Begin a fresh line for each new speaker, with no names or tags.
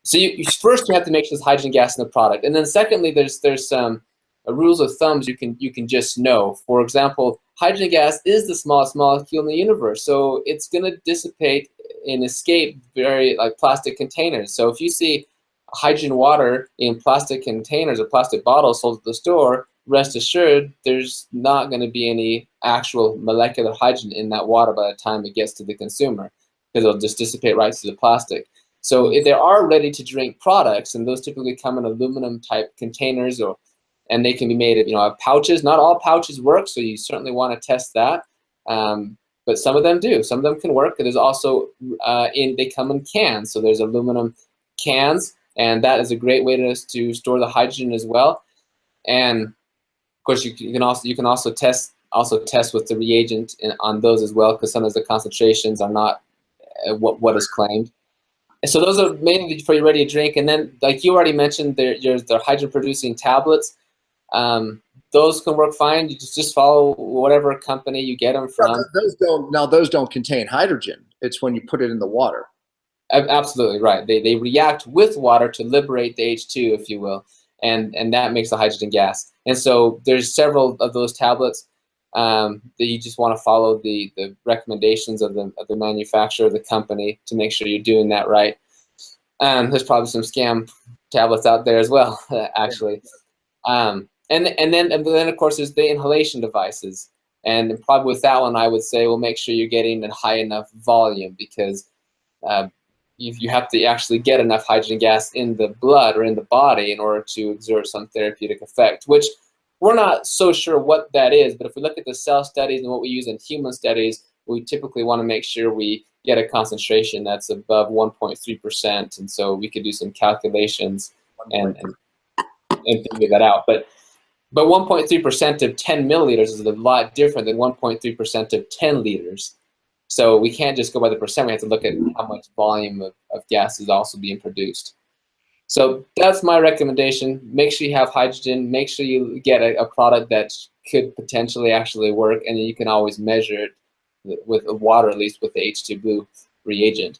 So first you have to make sure there's hydrogen gas in the product, and then secondly, there's some rules of thumbs you can just know. For example, hydrogen gas is the smallest molecule in the universe, so it's going to dissipate and escape very like plastic containers. So if you see hydrogen water in plastic containers or plastic bottles sold at the store, rest assured there's not going to be any actual molecular hydrogen in that water by the time it gets to the consumer, because it'll just dissipate right through the plastic. So if there are ready-to-drink products, and those typically come in aluminum-type containers, and they can be made of, of pouches. Not all pouches work, so you certainly want to test that. But some of them do. Some of them can work. There's also they come in cans, so there's aluminum cans, and that is a great way to store the hydrogen as well. And of course, you can also test with the reagent on those as well, because sometimes the concentrations are not what is claimed. So those are mainly for your ready to drink, and then like you already mentioned, there's the hydrogen producing tablets. Those can work fine. You just follow whatever company you get them from.
Those don't contain hydrogen. It's when you put it in the water.
Absolutely right. They react with water to liberate the H2, if you will, and that makes the hydrogen gas. And so there's several of those tablets that you just want to follow the recommendations of the manufacturer, the company, to make sure you're doing that right. There's probably some scam tablets out there as well, actually. And then of course there's the inhalation devices, and probably with that one I would say, well, make sure you're getting a high enough volume, because you have to actually get enough hydrogen gas in the blood or in the body in order to exert some therapeutic effect, which we're not so sure what that is. But if we look at the cell studies and what we use in human studies, we typically want to make sure we get a concentration that's above 1.3%, and so we could do some calculations and figure that out. But 1.3% of 10 milliliters is a lot different than 1.3% of 10 liters. So we can't just go by the percent. We have to look at how much volume of gas is also being produced. So that's my recommendation. Make sure you have hydrogen. Make sure you get a product that could potentially actually work, and then you can always measure it with water, at least with the H2 blue reagent.